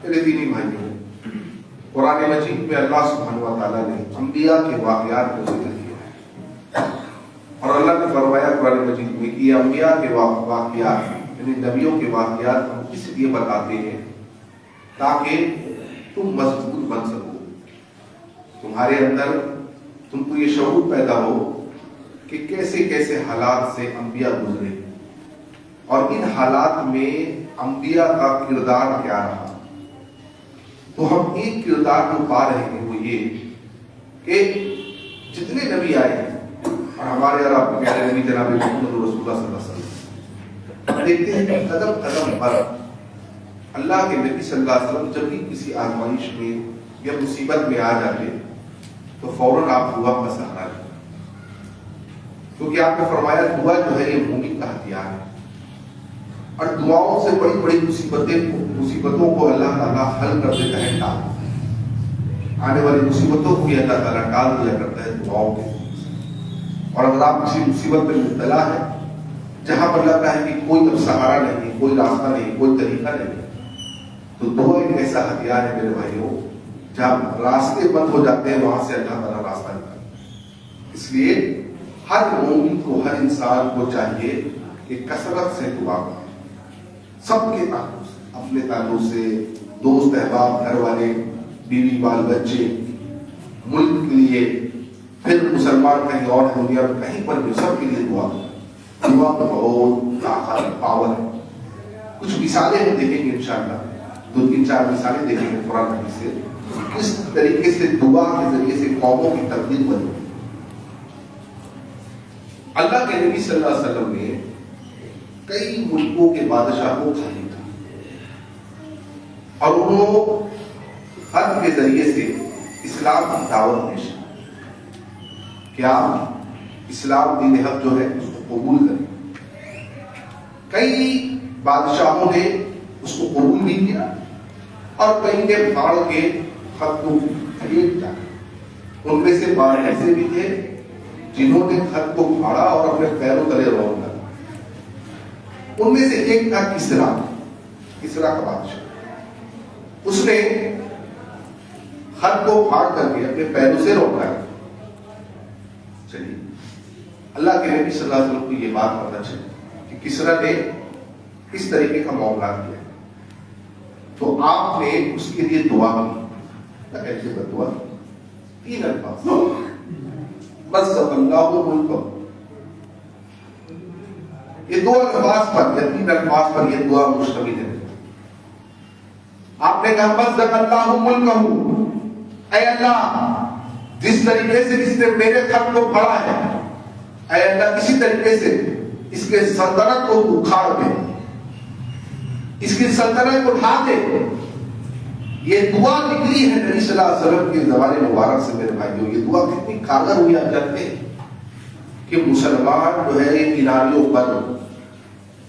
میرے دینی بھائیوں، قرآن مجید میں اللہ سبحانہ و تعالیٰ نے انبیاء کے واقعات کو ذکر کیا ہے، اور اللہ نے فرمایا قرآن مجید میں کہ یہ انبیاء کے واقعات یعنی نبیوں کے واقعات ہم اس لیے بتاتے ہیں تاکہ تم مضبوط بن سکو، تمہارے اندر تم کو یہ شعور پیدا ہو کہ کیسے کیسے حالات سے انبیاء گزرے اور ان حالات میں انبیاء کا کردار کیا رہا۔ تو ہم ایک کردار جو پا رہے ہیں وہ یہ کہ جتنے نبی آئے ہیں اور ہمارے اور آپ کے پیارے نبی جناب محمد رسول اللہ صلی اللہ علیہ وسلم، دیکھتے ہیں کہ قدم قدم پر اللہ کے نبی صلی اللہ علیہ وسلم جب بھی کسی آزمائش میں یا مصیبت میں آ جاتے تو فوراً آپ دعا کا سہارا لیں، کیونکہ آپ نے فرمایا دعا جو ہے یہ مومن کا ہتھیار ہے، اور دعاؤں سے بڑی بڑی مصیبتوں کو اللہ تعالیٰ حل کر دیتا ہے، آنے والی مصیبتوں کو بھی اللہ تعالیٰ ٹال دیا کرتا ہے دعاؤں کے۔ اور اگر آپ کسی مصیبت میں مبتلا ہے جہاں پر لگتا ہے کہ کوئی اب سہارا نہیں، کوئی راستہ نہیں، کوئی طریقہ نہیں، تو دعا ایک ایسا ہتھیار ہے میرے بھائیوں، جہاں راستے بند ہو جاتے ہیں وہاں سے اللہ تعالیٰ راستہ نکالتا ہے۔ اس لیے ہر مومن کو، ہر انسان کو چاہیے کہ کثرت سے دعا کرے، سب کے تعلق سے، اپنے تعلق سے، دوست احباب، گھر والے، بیوی بال بچے، ملک کے لیے، پھر مسلمان کہیں اور دنیا میں کہیں پر بھی سب کے لیے دعا کریں۔ دعا میں بہت طاقت، پاور ہے۔ کچھ مثالیں ہم دیکھیں گے انشاءاللہ، 2-3-4 مثالیں دیکھیں گے قرآن حدیث سے، کس طریقے سے دعا کے ذریعے سے قوموں کی تبدیل بنی۔ اللہ کے نبی صلی اللہ علیہ وسلم نے کئی ملکوں کے بادشاہوں کو خریدا اور انہوں حج کے ذریعے سے اسلام کی دعوت پیش کی کہ آپ اسلام دین حق جو ہے اس کو قبول کریں۔ کئی بادشاہوں نے اس کو قبول بھی کیا اور کئی نے پھاڑ کے خط کو پھینک دیا۔ ان میں سے بعض ایسے بھی تھے جنہوں نے خط کو پھاڑا اور اپنے پیروں تلے رون کر۔ ان میں سے ایک تھا کسرا کا بادشاہ، اس نے خط کو پھاڑ کر کے اپنے پیروں سے روکا۔ چلیے اللہ کے نبی صلی اللہ علیہ وسلم کو یہ بات پتہ چلی کہ کسرا نے کس طریقے کا معاملہ کیا، تو آپ نے اس کے لیے دعا کی۔ کیسے دعا؟ 3 الفاظ، بس اللہ ملک، یہ 2 الفاظ پر یا 3 الفاظ پر یہ دعا مشتمل ہے۔ آپ نے کہا مزق اللہ ملکہ، اے اللہ جس طریقے سے اس نے میرے خط کو پھاڑا ہے، اے اللہ اسی طریقے سے اس کے سلطنت کو اکھاڑ دے، اس کی سلطنت کو اٹھا دے۔ یہ دعا نکلی ہے نبی صلی اللہ علیہ وسلم کے زبان مبارک سے میرے بھائیوں۔ یہ دعا کتنی کارگر ہوئی آپ جانتے ہیں کہ مسلمان جو ہے کناریوں پر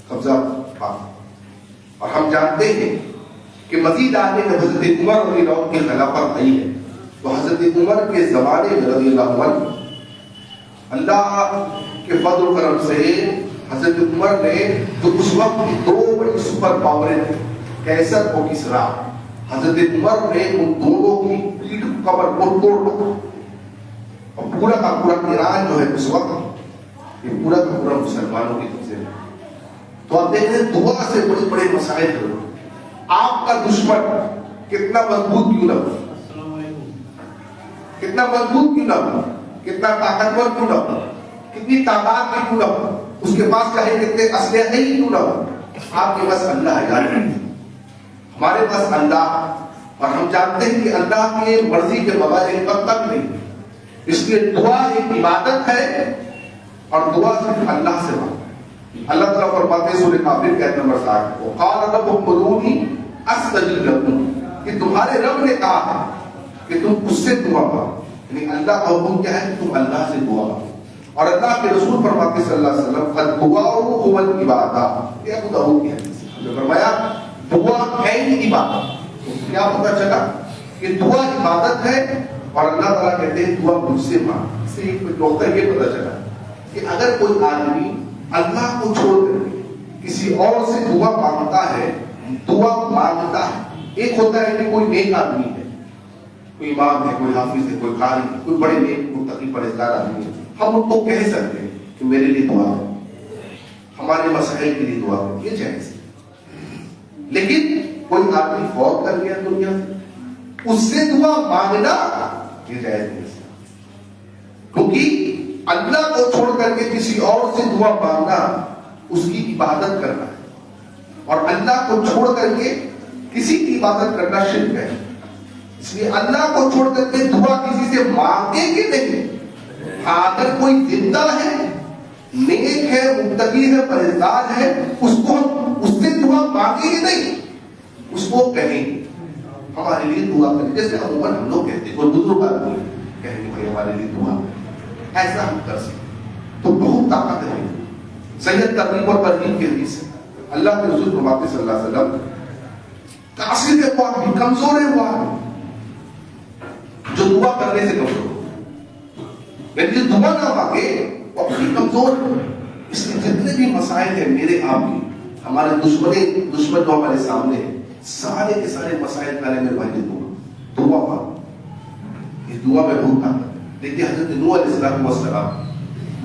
قبضہ پا، اور ہم جانتے ہیں کہ مزید آگے جب حضرت عمر رضی اللہ عنہ کی خلافت آئی ہے تو حضرت عمر کے زمانے میں رضی اللہ عنہ اللہ کے فضل و کرم سے حضرت عمر نے جو اس وقت کی 2 بڑی سپر پاوریں تھیں کیسر اور کسرا، حضرت عمر نے ان دونوں کی پیٹھ کمر کو توڑ دیا اور پورا کا پورا ایران جو ہے اس وقت یہ پورا کا پورا مسلمانوں کی قبضے میں۔ تو آپ دیکھیں دعا سے بڑے بڑے مسائل حل ہوتے۔ آپ کا دشمن کتنا مضبوط کیوں نہ ہو، کتنا مضبوط کیوں نہ ہو، کتنا طاقتور کیوں نہ ہو، کتنی تعداد میں کیوں نہ ہو، اس کے پاس چاہے کتنے اسلحے ہی کیوں نہ ہو، آپ کے پاس اللہ ہے، ہمارے پاس اللہ، اور ہم جانتے ہیں کہ اللہ کی مرضی کے بغیر ایک وقت تک نہیں۔ اس لیے دعا ایک عبادت ہے اور دعا صرف اللہ سے مانگنا۔ اللہ تعالیٰ فرماتے ہیں سورہ کافر کے آیت نمبر 60 کو، قال ربکم ادعونی استجب لکم، کہ تمہارے رب نے کہا ہے کہ تم اس سے دعا مانگو، یعنی اللہ کا حکم کیا ہے کہ تم اللہ سے دعا مانگو۔ اور اللہ کے رسول فرماتے صلی اللہ علیہ وسلم الدعاء هو العبادہ، یہ ابو داؤد کی حدیث ہے، جو فرمایا دعا ہے ہی عبادت۔ تو کیا پتہ چلا کہ دعا عبادت ہے اور اللہ تعالیٰ کہتے ہیں دعا مجھ سے مانگ۔ اس سے ایک نقطہ یہ پتہ چلا کہ اگر کوئی آدمی اللہ کو چھوڑ کر کسی اور سے دعا مانگتا ہے، دعا مانگتا ہے ایک ہوتا ہے کہ کوئی نیک آدمی ہے، کوئی امام ہے، کوئی حافظ ہے، کوئی قاری ہے، کوئی بڑے نیک متقی پرہیزگار آدمی ہے، ہم ان کو کہہ سکتے ہیں کہ میرے لیے دعا کرو، ہمارے مسائل کے لیے دعا کرو، یہ جائز ہے۔ لیکن کوئی آدمی فوت کر گیا دنیا سے، اس سے دعا مانگنا یہ جائز نہیں، کیونکہ اللہ کو چھوڑ کر کے کسی اور سے دعا مانگنا اس کی عبادت کرنا ہے، اور اللہ کو چھوڑ کر کے کسی کی عبادت کرنا شرک ہے۔ اس لیے اللہ کو چھوڑ کر کے دعا کسی سے مانگے کہ نہیں، اگر کوئی زندہ ہے، نیک ہے، متقی ہے، پرہیزگار ہے، اس سے دعا مانگے کہ نہیں، اس کو کہیں ہمارے لیے دعا کریں، جیسے عموماً ہم لوگ کہتے ہیں، کوئی بزرگ آدمی کہیں گے بھائی ہمارے لیے دعا کریں، ایسا ہم کر سکتے تو بہت طاقت ہے۔ سید ترغیب اور ترہیب کی حدیث ہے، اللہ کے رسول فرماتے صلی اللہ علیہ وسلم تاثیر کے بعد بھی کمزور ہے وہ آدمی جو دعا کرنے سے کمزور ہو، یعنی جو دعا نہ مانگے وہ اپنی کمزور ہے۔ اس لیے جتنے بھی مسائل ہیں میرے آپ کی، ہمارے دشمن جو ہمارے سامنے ہیں، سارے کے سارے مسائل کا میرے بھائی دعا مانگو، یہ دعا میں بہت طاقت ہے۔ دیکھیے حضرت نوح علیہ السلام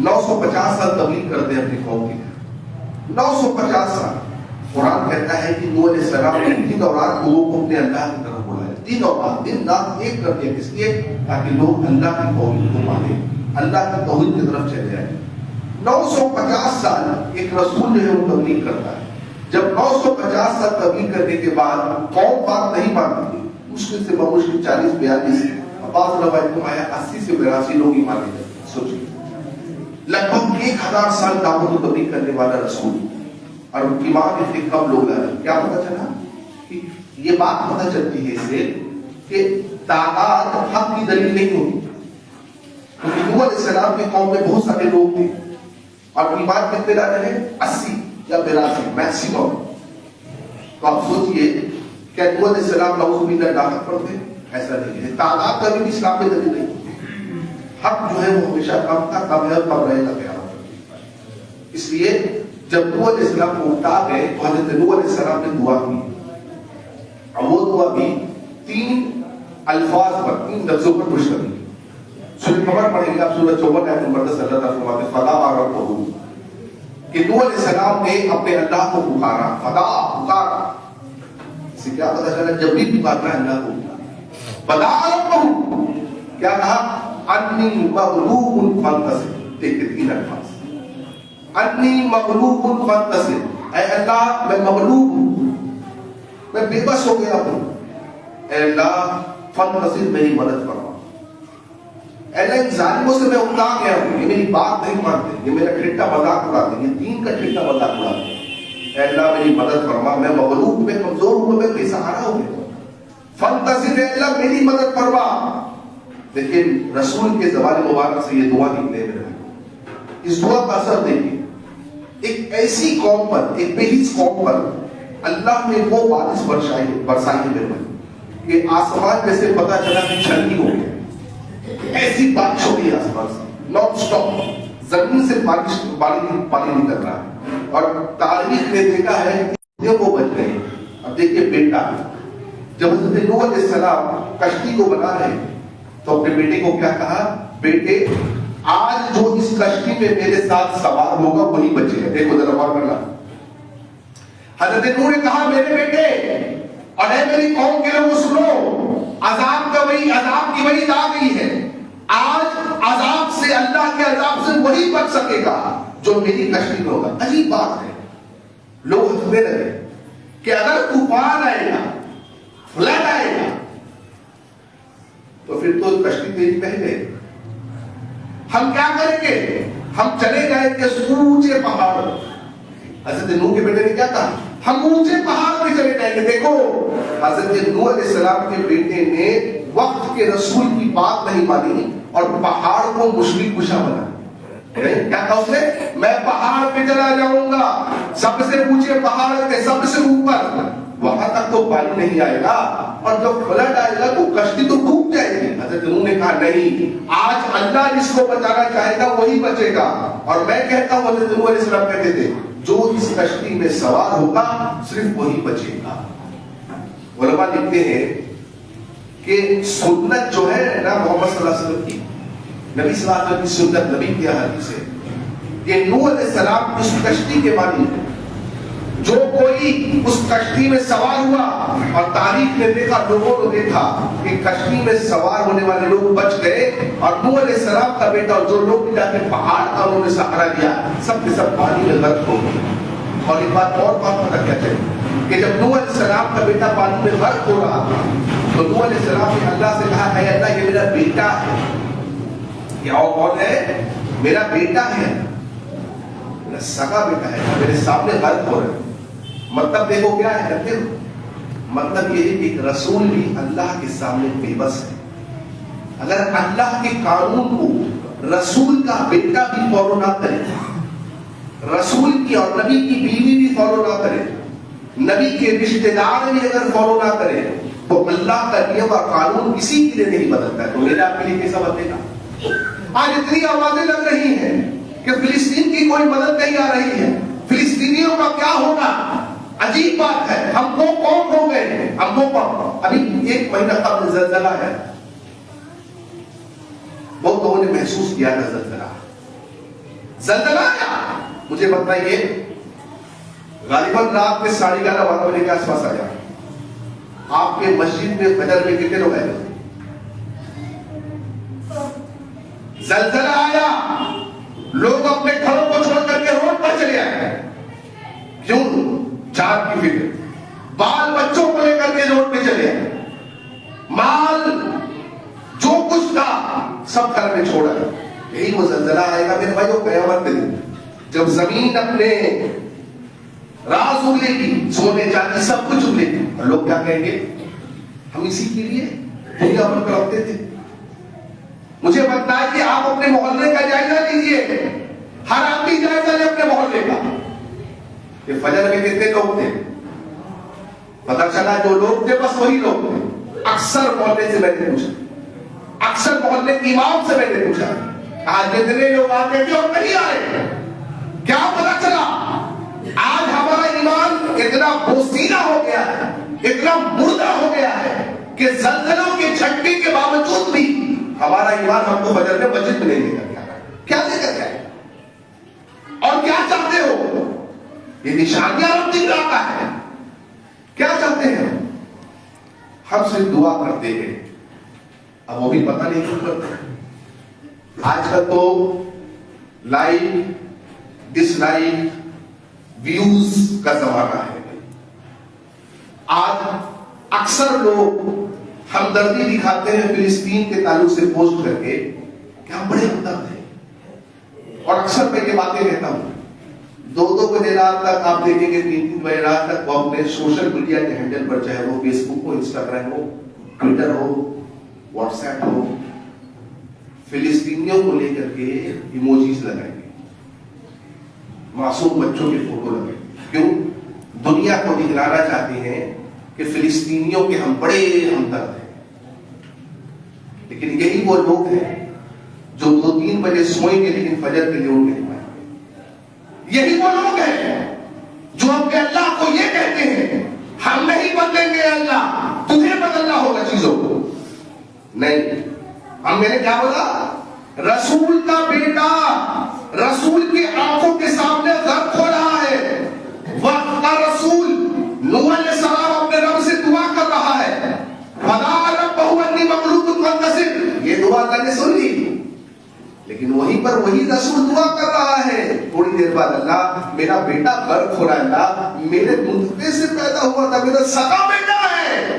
950 سال تبلیغ کرتے ہیں اپنی قوم کی، 950 سال۔ قرآن کہتا ہے کہ نوح علیہ السلام نے 3 اولاد لوگوں کو اپنے اللہ کی طرف بلایا، 3 اولاد دن رات ایک کر دیا، کس لیے؟ تاکہ لوگ اللہ کی توحید کو مانیں، اللہ کی توحید کی طرف چلے جائیں۔ 950 سال ایک رسول جو ہے وہ تبلیغ کرتا ہے، جب 950 سال تبلیغ کرنے کے بعد قوم بات نہیں مانتی، مشکل سے بمشکل 40-42 بعض روایت میں آیا 80 سے 82 لوگ ایمان لے جاتے۔ سوچیے لگ بھگ 1000 سال دعوت و تبلیغ کرنے والا رسول، اور ان کی ماں اتنے کم لوگ آئے۔ کیا پتہ چلا؟ کہ یہ بات پتہ چلتی ہے اس سے کہ تعداد حق کی دلیل نہیں ہوتی، کیونکہ نوح علیہ السلام کے قوم میں بہت سارے لوگ تھے اور ایمان کتنے لا رہے ہیں؟ 80 یا 82 میکسیمم۔ تو آپ سوچئے کیا نوح علیہ السلام نعوذ باللہ نافرمان پڑھتے؟ ایسا نہیں ہے، تعداد کا بھی اسلام میں دلیل نہیں ہوتی۔ حق جو ہے وہ ہمیشہ کم تھا، کم ہے، کم رہے گا قیامت۔ اس لیے جب نوح علیہ السلام کو اٹھا گئے تو حضرت نوح علیہ السلام نے دعا کی، اور وہ دعا بھی 3 الفاظ پر، 3 لفظوں پر مشتمل ہے۔ سورہ قمر پڑھیں گے آپ، سورہ 54 آیت نمبر 10، اللہ تعالیٰ فرماتے ہیں فدعا ربہ، کہ نوح علیہ السلام نے اپنے اللہ کو پکارا، پکارا۔ اس سے کیا پتہ چلا؟ جب بھی پکارنا ہے اللہ کو، فدعا ربہ، کیا کہا؟ انی مغلوب فانتصر۔ دیکھیں 3 الفاظ، انی مغلوب فانتصر، اے اللہ میں مغلوب ہوں، میں بے بس ہو گیا ہوں، اے اللہ فانتصر میری مدد فرما، اے اللہ ان ظالموں سے میں اکتا گیا ہوں، یہ میری بات نہیں مانتے، یہ میرا ٹھٹا مذاق اڑاتے ہیں، یہ دین کا ٹھٹا مذاق اڑاتے ہیں، اے اللہ میری مدد فرما، میں مغلوب، میں کمزور ہوں، میں بے سہارا ہو گیا، فانتصر اے اللہ میری مدد فرما۔ لیکن رسول کے زبان مبارک سے یہ دعا نکلے میرے، اس دعا کا اثر دیکھیے، ایک ایسی قوم پر، ایک بے حس قوم پر اللہ نے وہ بارش برسائی میرے بھائی کہ آسمان میں سے پتہ چلا کہ چھلنی ہو گیا، ایسی بارش ہو گئی آسمان سے نان سٹاپ، زمین سے پانی نکل رہا ہے، اور تاریخ نے دیکھا ہے کہ وہ بچ گئے۔ اب دیکھیے بیٹا، جب حضرت نوح علیہ السلام کشتی کو بنا رہے تو اپنے بیٹے کو کیا کہا؟ بیٹے آج جو اس کشتی میں میرے ساتھ سوار ہوگا وہی بچے گا۔ دیکھو ذرا غور کرنا، حضرت نوح نے کہا میرے بیٹے اور اے میری قوم کے لوگوں سنو، عذاب کی وعید آ گئی ہے، آج عذاب سے، اللہ کے عذاب سے وہی بچ سکے گا جو میری کشتی میں ہوگا۔ عجیب بات ہے، لوگ ہنسنے لگے کہ اگر طوفان آئے گا، فلڈ آئے گا تو پھر تو کشتی تیری پہلے، ہم کیا کریں گے؟ ہم چلے جائیں گے اونچے پہاڑ۔ حضرت نوح کے بیٹے نے کیا کہا؟ ہم اونچے پہاڑ پہ چلے جائیں گے۔ دیکھو حضرت نوح علیہ السلام کے بیٹے نے وقت کے رسول کی بات نہیں مانی اور پہاڑ کو مشکل کشا بنا۔ کیا کہا اس نے؟ میں پہاڑ پہ چلا جاؤں گا، سب سے اونچے پہاڑ کے سب سے اوپر، وہاں تک تو پانی نہیں آئے گا، اور جب فلڈ آئے گا تو کشتی تو ڈوب جائے گی۔ حضرت نوح نے کہا نہیں، آج اللہ جس کو بچانا چاہے گا وہی بچے گا، اور میں کہتا ہوں، حضرت نوح علیہ السلام کہتے تھے جو اس کشتی میں سوار ہوگا صرف وہی بچے گا، علماء لکھتے ہیں کہ سنت جو ہے نا محمد صلی اللہ علیہ وسلم کی، نبی صلی اللہ علیہ وسلم کی سنت، نبی کی حدیث ہے کہ نوح علیہ السلام کی اس کشتی کے بانی جو کوئی اس کشتی میں سوار ہوا، اور تاریخ نے دیکھا، لوگوں نے دیکھا کہ کشتی میں سوار ہونے والے لوگ بچ گئے، اور نوح علیہ السلام کا بیٹا اور جو لوگ جا کے پہاڑ کا انہوں نے سہارا لیا، سب کے سب پانی میں غرق ہو گئے۔ اور ایک بات اور بات پتہ کیا چاہیے کہ جب نوح علیہ السلام کا بیٹا پانی میں غرق ہو رہا تھا تو نوح علیہ السلام نے اللہ سے کہا ہے اللہ یہ میرا بیٹا ہے، کیا وہ کون ہے؟ میرا بیٹا ہے، میرا سگا بیٹا ہے، میرے سامنے غرق ہو رہا ہے۔ مطلب دیکھو کیا ہے کرتے ہو، مطلب یہ ہے کہ ایک رسول بھی اللہ کے سامنے بے بس ہے۔ اگر اللہ کے قانون کو رسول کا بیٹا بھی فالو نہ کرے، رسول کی اور نبی کی بیوی بھی فالو نہ کرے، نبی کے رشتہ دار بھی اگر فالو نہ کرے، تو اللہ کا نیم اور قانون کسی کے لیے نہیں بدلتا ہے۔ تو میرے آپ کے لیے کیسا بدلے گا؟ آج اتنی آوازیں لگ رہی ہیں کہ فلسطین کی کوئی مدد نہیں آ رہی ہے، فلسطینیوں کا کیا ہوگا؟ عجیب بات ہے، ہم کو کون ہو گئے، ہم کو کون؟ ابھی 1 مہینہ قبل زلزلہ ہے، بہت لوگوں نے محسوس کیا تھا زلزلہ آیا۔ مجھے بتائیے غالباً رات میں 11:30 12 بجے کے آس پاس آیا، آپ کے مسجد میں فجر میں کتنے لوگ آئے؟ زلزلہ آیا، لوگ اپنے گھروں کو چھوڑ کر کے روڈ پر چلے آئے، کیوں؟ جان کی فکر، بال بچوں کو لے کر کے روڈ پہ چلے آئے، مال جو کچھ تھا سب گھر میں چھوڑا۔ یہی وہ زلزلہ آئے گا میرے بھائیوں قیامت کے دن، جب زمین اپنے راز اگلے گی، سونے چاندی سب کچھ اگلے گی، اور لوگ کیا کہیں گے؟ ہم اسی کے لیے دنیا بھر کر رکھتے تھے۔ مجھے بتائیں کہ آپ اپنے محلے کا جائزہ لیجئے، ہر آدمی جائزہ لے اپنے محلے کا کہ فجر میں کتنے لوگ تھے، پتہ چلا جو لوگ تھے بس وہی لوگ تھے۔ اکثر محلے سے میں نے پوچھا، اکثر محلے کے امام سے میں نے پوچھا، آج جتنے لوگ آتے تھے اور نہیں آئے، کیا پتہ چلا؟ آج ہمارا ایمان اتنا بوسیدہ ہو گیا ہے، اتنا مردہ ہو گیا ہے کہ زلزلوں کے جھٹکے کے باوجود بھی ہمارا ایمان ہم کو فجر میں مسجد میں نہیں لے کر کے آ رہا ہے۔ کیا لے کر کے آئے؟ اور کیا چاہتے ہو؟ یہ نشانیاں رب دن لاتا ہے۔ کیا چاہتے ہیں؟ ہم صرف دعا کرتے ہیں، اب وہ بھی پتہ نہیں کیوں کرتے۔ آج کل تو لائک ڈس لائک ویوز کا زمانہ ہے۔ آج اکثر لوگ ہمدردی دکھاتے ہیں فلسطین کے تعلق سے پوسٹ کر کے کہ ہم بڑے ہمدرد ہیں، اور اکثر میں یہ باتیں کہتا ہوں، 2 بجے رات تک آپ دیکھیں گے، 3 بجے رات تک وہ اپنے سوشل میڈیا کے ہینڈل پر، چاہے وہ فیس بک ہو، انسٹاگرام ہو، ٹویٹر ہو، واٹس ایپ ہو، فلسطینیوں کو لے کر کے ایموجیز لگائیں گے، معصوم بچوں کے فوٹو لگائیں گے۔ کیوں؟ دنیا کو دکھلانا چاہتے ہیں کہ فلسطینیوں کے ہم بڑے ہمدرد ہیں۔ لیکن یہی وہ لوگ ہیں جو 2-3 بجے سوئیں گے لیکن فجر کے لیے اٹھ نہیں پائیں گے۔ یہی وہ لوگ ہیں جو اپنے اللہ کو یہ کہتے ہیں ہم نہیں بدلیں گے، اللہ تجھے بدلنا ہوگا چیزوں کو۔ نہیں، ہم، میں نے کیا بولا؟ رسول کا بیٹا رسول کی آنکھوں کے سامنے غرق ہو رہا ہے، وقت کا رسول نوح علیہ السلام اپنے رب سے دعا کر رہا ہے، فَدَعَا رَبَّهُ أَنِّي مَغْلُوبٌ فَانتَصِرْ، یہ دعا اللہ نے سن لی، لیکن وہیں پر وہی رسول دعا کر رہا ہے تھوڑی دیر بعد، اللہ میرا بیٹا غرق ہو رہا ہے، اللہ میرے نطفے سے پیدا ہوا تھا، میرا سگا بیٹا ہے۔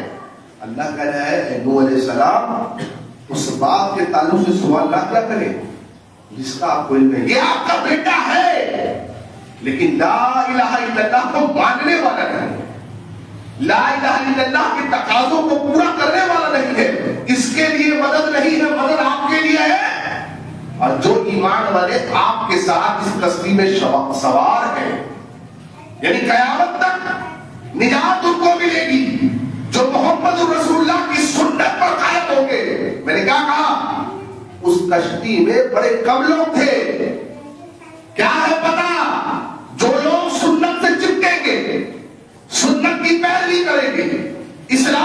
اللہ کہہ رہا ہے اے نوح علیہ السلام، اس باپ کے تعلق سے سوال نہ کیا کرے جس کا آپ کو علم ہے، یہ آپ کا بیٹا ہے لیکن لا الہ الا اللہ کو ماننے والا نہیں ہے، لا الہ الا اللہ کے تقاضوں کو پورا کرنے والا نہیں ہے، اس کے لیے مدد نہیں ہے، مدد آپ کے لیے ہے۔ اور جو ایمان والے آپ کے ساتھ اس کشتی میں سوار ہیں، یعنی قیامت تک نجات ان کو ملے گی، جو محمد رسول اللہ کی سنت پر قائم ہوں گے۔ میں نے کیا کہا؟ اس کشتی میں بڑے کم لوگ تھے، کیا ہے پتا؟ جو لوگ سنت سے چپکیں گے، سنت کی پیروی کریں گے، اسلام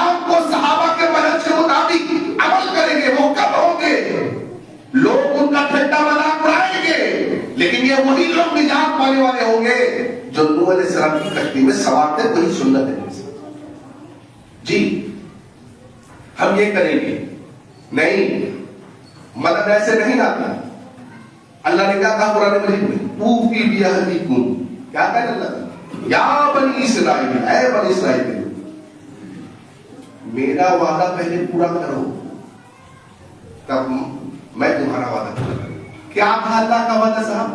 کا ٹھٹا مذاق اڑائیں گے، لیکن یہ وہی لوگ نجات پانے والے ہوں گے جو نوح علیہ السلام کی کشتی میں سوار تھے، وہی سنت ہے۔ جی ہم یہ کریں گے نہیں، مدد ایسے نہیں آتا۔ اللہ نے کیا کہا قرآن مجید میں، اوفی بعہدکم، کیا کہا اللہ یا بنی اسرائیل، اے بنی اسرائیل میرا وعدہ پہلے پورا کرو تب میں تمہارا وعدہ پورا کروں۔ کیا تھا اللہ کا وعدہ صاحب؟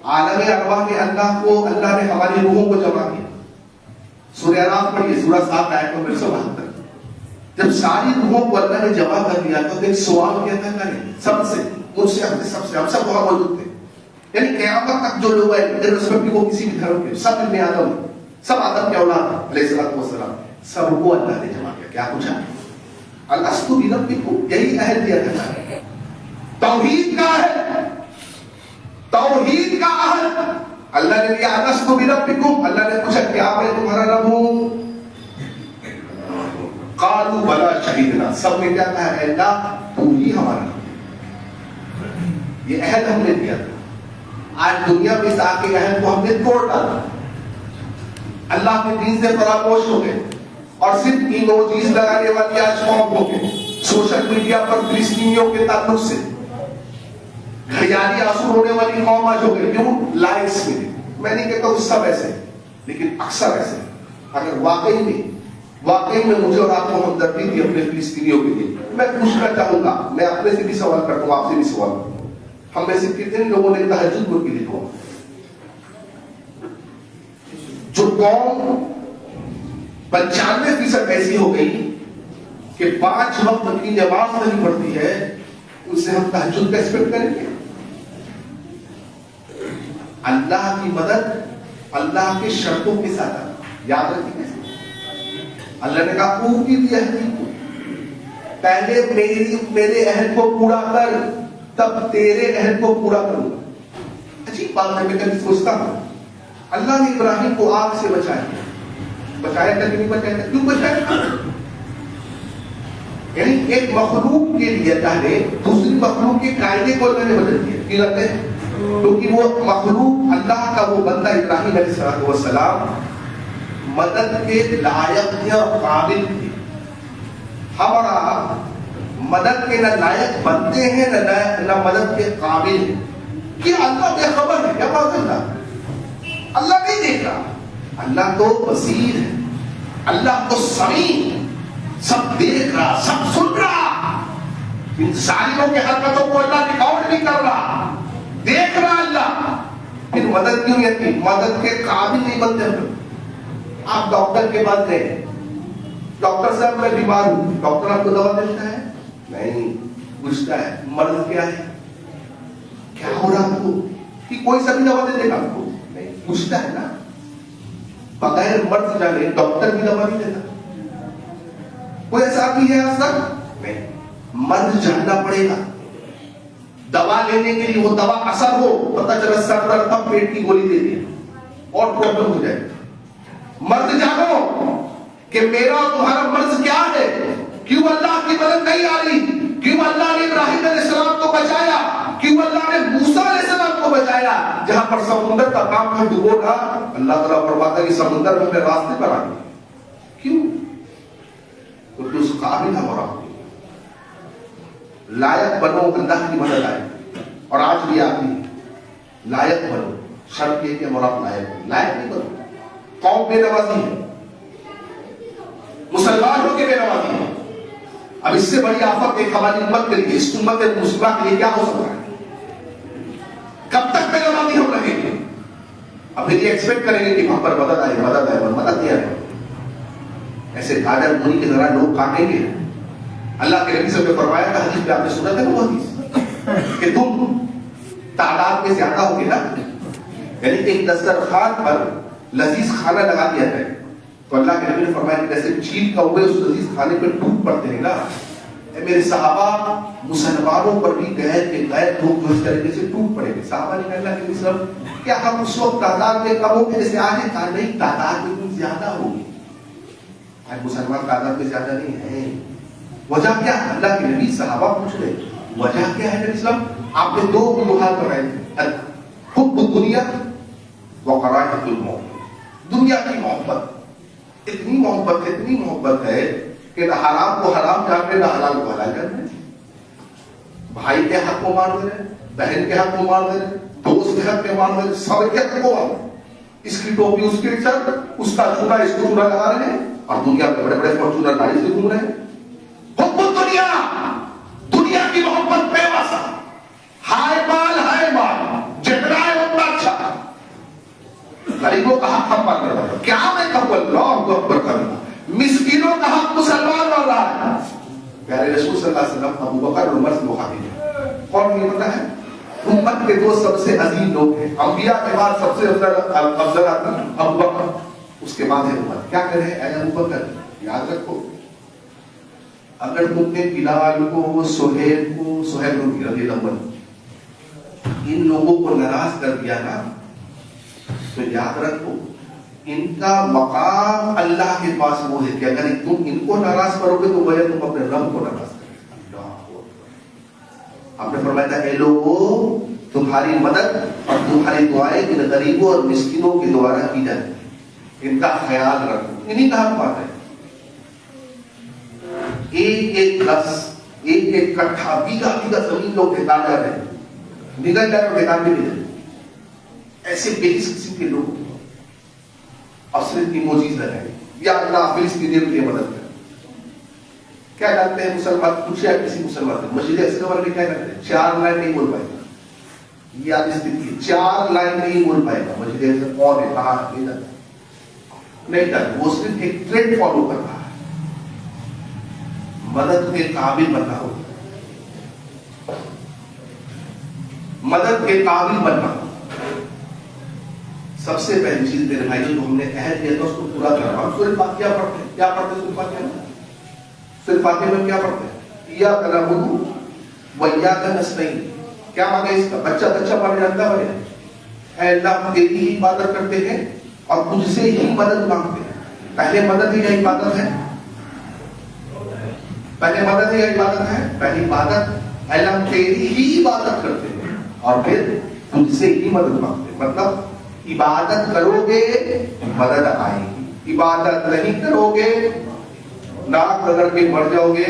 عالم ارواح میں اللہ نے ہماری روحوں کو جمع کیا۔ سورہ اعراف پڑھیے، سورہ 7 آیت نمبر 172۔ جب ساری روحوں کو اللہ نے جمع کر دیا تو ایک سوال کیا تھا کریں سب سے، مجھ سے، ہم سب وہاں موجود تھے، یعنی قیامت تک جو لوگ ہیں ارسپیکٹو کو کسی بھی دھرم کے، سب ابن آدم، سب آدم کے اولاد علیہ الصلوۃ والسلام، سب کو اللہ نے جمع کیا۔ کیا پوچھا؟ الست بربکم، یہی عہد دیا تھا، توحید کا عہد، توحید کا عہد اللہ نے دیا۔ الست بربکم، اللہ نے پوچھا کیا میں تمہارا رب ہوں؟ قالوا بلا شہیدنا، سب نے کیا کہا اے اللہ تو ہی ہمارا رب۔ یہ عہد ہم نے دیا تھا، آج دنیا میں اس آگے عہد کو ہم نے توڑ ڈالا، اللہ کے دین سے فراموش ہو گئے، اور صرف ایموجیز لگانے والی آج قوم ہو گئے، سوشل میڈیا پر فلسطینیوں کے تعلق سے گھڑیالی آنسو رونے والی قوم آج ہو گئی۔ کیوں؟ لائکس ملے۔ میں نہیں کہتا ہوں سب ایسے، لیکن اکثر ایسے۔ اگر واقعی میں مجھے اور آپ کو ہمدردی تھی اپنے فلسطینیوں کے لیے، میں پوچھنا چاہوں گا، میں اپنے سے بھی سوال کرتا ہوں، آپ سے بھی سوال کرتا ہوں، ہم میں سے کتنے لوگوں نے تہجد کے لیے کہا؟ جو قوم 95% ایسی ہو گئی کہ 5 وقت کی نماز نہیں پڑھتی ہے، ان سے ہم تہجد کا ایکسپیکٹ کریں گے؟ اللہ کی مدد اللہ کے شرطوں کے ساتھ یاد رکھیے۔ اللہ نے کہا اوفی بعہدکم، پہلے میرے عہد کو پورا کر تب تیرے عہد کو پورا کروں گا۔ عجیب بات ہے، میں کبھی سوچتا ہوں اللہ نے ابراہیم کو آگ سے بچایا تھا کہ نہیں بچایا تھا؟ کیوں بچایا؟ یعنی ایک مخلوق کے لیے اللہ نے دوسری مخلوق کے قاعدے کو اللہ نے بدل دیا۔ کیوں لگتے ہیں؟ کیونکہ وہ مخلوق اللہ کا وہ بندہ ابراہیم علیہ السلام مدد کے لائق تھے اور قابل تھے۔ ہم اور آپ مدد کے نہ لائق بنتے ہیں نہ مدد کے قابل ہیں۔ کیا اللہ بے خبر ہے؟ کیا بات ہے؟ اللہ نہیں دیکھ رہا، اللہ تو بصیر ہے، اللہ تو سمیع، سب دیکھ رہا، سب سن رہا۔ ان ظالموں کے حرکتوں کو اللہ ریکارڈ نہیں کر رہا، دیکھ رہا اللہ۔ پھر مدد کیوں نہیں؟ مدد کے قابل نہیں بنتے ہم۔ آپ ڈاکٹر کے پاس گئے، ڈاکٹر صاحب میں بیمار ہوں، ڈاکٹر آپ کو دوا دیتا ہے؟ نہیں، پوچھتا ہے مرض کیا ہے، کیا ہو رہا آپ کو؟ کہ کوئی سا بھی دوا دے دے گا آپ کو؟ نہیں، پوچھتا ہے نا۔ بغیر مرض جانے ڈاکٹر بھی دوا نہیں دیتا۔ کوئی ایسا بھی ہے آج تک؟ نہیں، مرض جاننا پڑے گا دوا لینے کے لیے، وہ دوا اثر ہو، پتہ چلا سر درد تھا، پیٹ کی گولی دے دی اور پرابلم ہو جائے۔ مرض جانو کہ میرا اور تمہارا مرض کیا ہے، کیوں اللہ کی مدد نہیں آ رہی، کیوں اللہ نے ابراہیم علیہ السلام کو بچایا، کیوں اللہ نے موسیٰ علیہ السلام کو بچایا جہاں پر سمندر کا کام میں ڈبو تھا، اللہ تعالیٰ فرماتا ہے کہ سمندر میں راستے پر آ گئے۔ کیوں؟ کیونکہ اس قابل ہم اور آپ لائق بنو، اللہ کی مدد آئے۔ اور آج بھی آپ بھی لائق بنو، شرط یہ کہ ہم اور آپ لائق بنو، لائق نہیں بنو۔ قوم بے نوازی ہے، مسلمان ہو کے بے نوازی ہے۔ اب اس سے بڑی آفت ایک ہماری امت کے لیے، اس امت مسلمہ کے لیے کیا ہو سکتا ہے؟ کب تک بے نوازی ہم رہیں گے؟ اب پھر یہ ایکسپیکٹ کریں گے کہ ہم پر مدد آئے، مدد آئے، مدد نہیں آئے۔ ایسے گاجر مولی کی طرح لوگ کاٹیں گے۔ اللہ کے نبی صلی اللہ علیہ وسلم نے فرمایا تھا، حدیث پہ آپ نے سنا تھا وہ حدیث کہ تم تعداد میں زیادہ ہوگے نا، یعنی ایک دسترخوان پر لذیذ کھانا لگا دیا جائے تو اللہ کے نبی نے فرمایا کہ جیسے چیل کا ہوئے اس لذیذ کھانے پہ ٹوٹ پڑتے ہیں نا، میرے صحابہ مسلمانوں پر بھی غیر کے غیر لوگ جو اس طریقے سے ٹوٹ پڑے گے۔ صحابہ نے کہا اللہ کے نبی کیا ہم اس وقت تعداد میں کم ہوں گے جیسے آج ہے؟ نہیں، تعداد میں کچھ زیادہ ہوگی۔ آج مسلمان تعداد میں زیادہ نہیں ہے، وجہ کیا؟ اللہ کے نبی صحابہ پوچھ رہے وجہ کیا ہے نبی اسلام؟ آپ نے دو وجوہات بنائے تھے، حب الدنیا وکراہۃ الموت، دنیا کی محبت، اتنی محبت ہے کہ نہ حرام کو حرام جانتے نہ حلال کو حلال جانتے، بھائی کے حق کو مار دے رہے، بہن کے حق کو مار دے رہے، دوست کے حق کو مار دے رہے، سب کے حق کو مار دے رہے، اس کی ٹوپی اس کے سر، اس کا چوڑا اس کو چوڑا لگا رہے ہیں، اور دنیا میں بڑے بڑے فارچونر گاڑی سے گھوم رہے ہیں۔ حب الدنیا، دنیا کی محبت بے واسا، ہائے مال جتنا ہے اتنا اچھا، غریبوں کا حق ہم پر رہا ہے، کیا میں کہوں اللہ اکبر کرنا، مسکینوں کا حق مسلمان بن رہا ہے۔ پیارے رسول صلی اللہ علیہ وسلم ابو بکر اور عمر سے مخاطب ہیں، کون یہ پتہ ہے؟ امت کے دو سب سے عظیم لوگ ہیں، انبیاء کے بعد سب سے افضل آدمی ابو بکر، اس کے بعد ہے عمر۔ کیا کرے اے ابو بکر، یاد رکھو اگر تم نے بلال کو، سہیل رضی اللہ عنہ، ان لوگوں کو ناراض کر دیا نا، تو یاد رکھو ان کا مقام اللہ کے پاس وہ ہے کہ اگر تم ان کو ناراض کرو گے تو وجہ تم اپنے رب کو ناراض کرو گے۔ آپ نے فرمایا تھا اے لوگوں تمہاری مدد اور تمہاری دعائیں ان غریبوں اور مسکینوں کے دوارا کی جاتی ہیں، ان کا خیال رکھو، انہیں کا حق بات ہے۔ ایک لفظ، ایک کٹھا، بیگھا زمین لوگ ٹھکان جا رہے ہیں، نگل جا رہے ٹھکان بھی نہیں رہے، ایسے بے حس قسم کے لوگ، اور صرف ایموجیز لگائے یا اللہ فلسطینیوں کے لیے مدد کرے۔ کیا جانتے ہیں مسلمان؟ پوچھے کسی مسلمان سے، مسجد اکبر میں کیا کرتے ہیں؟ 4 لائن نہیں بول پائے گا، یہ آپ استھتی ہے، 4 لائن نہیں بول پائے گا، مسجد اکبر کون ہے کہاں نہیں جانتا، نہیں جانتا، وہ صرف ایک ٹرینڈ فالو کر رہا ہے۔ مدد کے قابل بننا ہوگا، مدد کے قابل بننا ہوگا۔ سب سے پہلی چیز میرے بھائیوں جو ہم نے عہد کیا تھا اس کو پورا کرنا۔ ہم سورۃ فاتحہ پڑھتے ہیں، کیا پڑھتے ہیں سورۃ فاتحہ میں؟ سورۃ فاتحہ میں کیا پڑھتے ہیں؟ ایاک نعبد و ایاک نستعین۔ کیا مانگے اس کا؟ بچہ پڑھ جانتا ہے، اے اللہ ہم تیری ہی عبادت کرتے ہیں اور تجھ سے ہی مدد مانگتے ہیں۔ پہلے مدد ہی عبادت ہے، پہلی عبادت اے اللہ ہم تیری ہی عبادت کرتے ہیں اور پھر تجھ سے ہی مدد مانگتے ہیں۔ مطلب عبادت کرو گے مدد آئے گی، عبادت نہیں کرو گے ناک رگڑ کے مر جاؤ گے،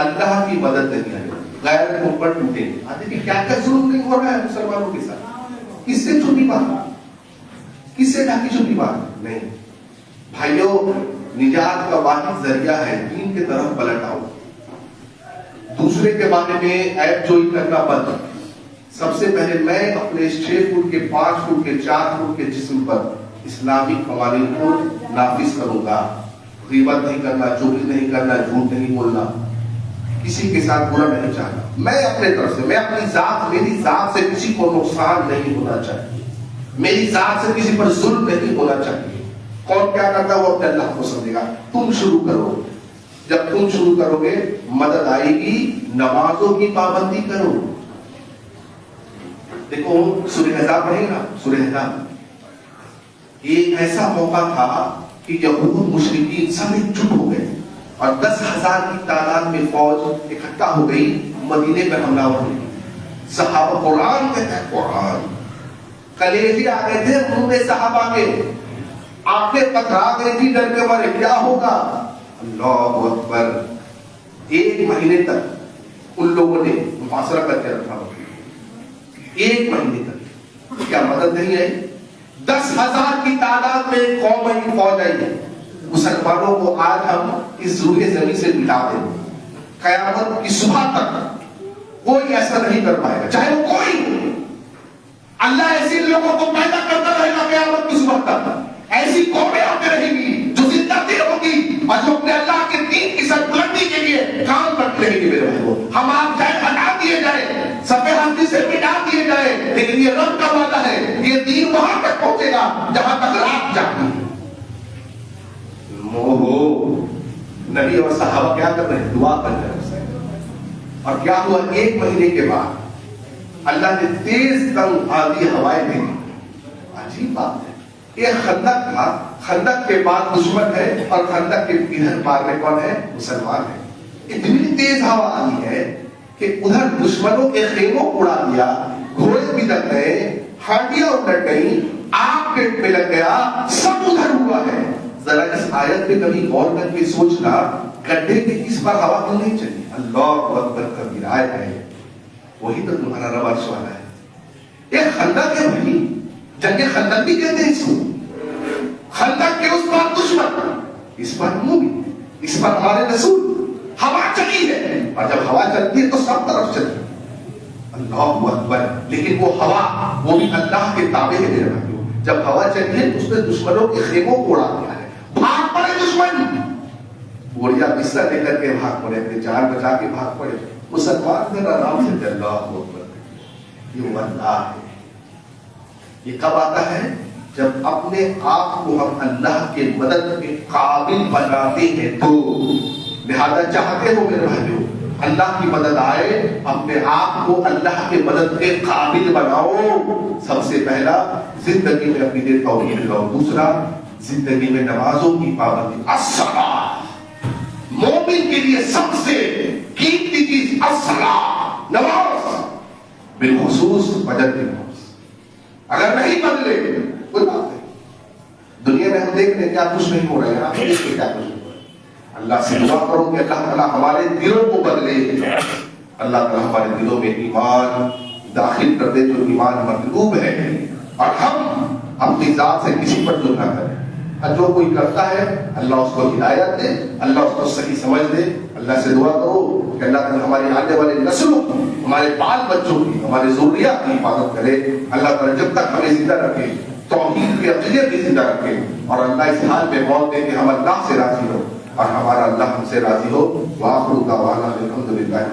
اللہ کی مدد نہیں آئے گی، غیر تم پر ٹوٹے گی۔ آتے کہ کیا ظلم نہیں ہو رہا ہے مسلمانوں کے ساتھ؟ کس سے چھوٹی بات، کس سے ڈھکی چھوٹی بات نہیں۔ بھائیوں نجات کا واحد ذریعہ ہے دین کی طرف پلٹ آؤ، دوسرے کے بارے میں عیب جوئی کرنا بند۔ سب سے پہلے میں اپنے 6 فٹ کے 5 فٹ کے 4 فٹ کے جسم پر اسلامی قوانین کو نافذ کروں گا۔ غیبت نہیں کرنا، چغلی نہیں کرنا، جھوٹ نہیں بولنا، کسی کے ساتھ برا نہیں چاہنا۔ میں اپنے طرف سے، میں اپنی ذات، میری ذات سے کسی کو نقصان نہیں ہونا چاہیے، میری ذات سے کسی پر ظلم نہیں ہونا چاہیے۔ کون کیا کرتا ہے وہ اپنے اللہ کو سمجھے گا۔ تم شروع کرو، جب تم شروع کرو گے مدد آئے گی۔ نمازوں کی پابندی کرو۔ دیکھو سورہ احزاب پڑھیں گا، سورہ احزاب ایک ایسا موقع تھا کہ یہود مشرکین سب جٹ ہو گئے اور 10,000 کی تعداد میں فوج اکٹھا ہو گئی، مدینے پر حملہ ہونے۔ صحابہ قرآن کہتا ہے، قرآن کلیجے آ گئے تھے منہ میں صحابہ کے، آنکھیں پتھرا گئی تھی، ڈر کے مارے کیا ہوگا۔ اللہ اکبر، 1 مہینے تک ان لوگوں نے محاصرہ کر کے رکھا، 1 مہینے تک۔ کیا مدد نہیں آئی؟ 10,000 کی تعداد میں قوم کی فوج آئی ہے۔ مسلمانوں کو آج ہم اس روح زمین سے مٹا دیں، قیامت کی صبح تک کوئی ایسا نہیں کر پائے گا، چاہے وہ کوئی ہو۔ اللہ ایسے لوگوں کو پیدا کرتا رہے گا قیامت کی صبح تک، ایسی قومیں آتی رہیں گی جو زندہ دل ہوگی اور جو اپنے اللہ کے دین کی سربلندی کے لیے کام کرتی رہیں گی۔ میرے بھائیو، ہم آپ چاہے ہٹا دیے جائے، صفحے ہستی سے مٹا دیے جائے، لیکن یہ رب کا وعدہ ہے، یہ دین وہاں تک پہنچے گا جہاں تک رات جاتی ہے۔ نبی اور صحابہ کیا کر رہے ہیں؟ دعا کر رہے ہیں۔ اور کیا ہوا؟ 1 مہینے کے بعد اللہ نے تیز تنگ آندھی ہوائیں دی۔ عجیب بات ہے، ایک خندق تھا، خندق کے بعد دشمن ہے اور خندق کے ادھر پار میں کون ہے؟ مسلمان ہے۔ اتنی تیز ہوا آئی ہے کہ ادھر دشمنوں کے خیموں کو اڑا دیا, گھوڑے بلک گئے, ہانڈیاں الٹ گئی, آگ پیٹ میں لگ گیا, سب ادھر ہوا ہے. ذرا اس آیت پہ کبھی غور کر کے سوچنا, گڈھے کی اس پر ہوا کیوں نہیں چلی؟ اللہ اکبر کبیرہ ہے, وہی تو تمہارا رب عرش والا ہے. ایک خندق ہے بھائی, جنگ خندق بھی کہتے ہیں اس کو. خندق کے اس پر دشمن, اس پر مومن, اس پر ہمارے رسول. ہوا چلی ہے, اور جب ہوا چلتی ہے تو سب طرف چلتی ہے. اللہ اکبر. لیکن وہ ہوا وہ بھی اللہ کے تابع ہے میرے بھائیوں. جب ہوا چلی ہے اس نے دشمنوں کے خیموں کو اڑا دیا ہے. بھاگ پڑے دشمن, بوڑھیا بستر لے کر کے بھاگ پڑے, اپنے جان بچا کے بھاگ پڑے. مسلمان نے آرام سے اللہ اکبر. یہ وہ اللہ ہے. یہ کب آتا ہے؟ جب اپنے آپ کو ہم اللہ کے مدد کے قابل بناتے ہیں تو. لہذا چاہتے ہو میرے بھائیوں اللہ کی مدد آئے, اپنے آپ کو اللہ کے مدد کے قابل بناؤ. سب سے پہلا زندگی میں اپنی دیر توحید لگاؤ. دوسرا زندگی میں نمازوں کی پابندی. الصلاۃ مومن کے لیے سب سے قیمتی چیز الصلاۃ, نماز, بالخصوص فجر کی نماز. اگر نہیں بدلے کوئی بات نہیں. دنیا میں ہم دیکھ رہے کیا کچھ نہیں ہو رہا ہے, آپ دیکھ رہے کیا کچھ نہیں ہو رہا ہے. اللہ سے دعا کرو کہ اللہ تعالیٰ ہمارے دلوں کو بدلے. اللہ تعالیٰ ہمارے دلوں میں ایمان داخل کر دے جو ایمان مطلوب ہے, اور ہم اپنی ذات سے کسی پر ظلم نہ کریں. اور جو کوئی کرتا ہے اللہ اس کو ہدایت دے, اللہ اس کو صحیح سمجھ دے. اللہ سے دعا کرو کہ اللہ تعالیٰ ہماری آنے والے نسلوں, ہمارے بال بچوں کی, ہمارے ذریات کی حفاظت کرے. اللہ تعالیٰ جب تک ہمیں زندہ رکھے توحید کے عقیدے بھی زندہ رکھے, اور اللہ اس حال میں موت دے کہ ہم اللہ سے راضی ہو اور ہمارا اللہ ہم سے راضی ہو. وآخر دعوانا الحمدللہ.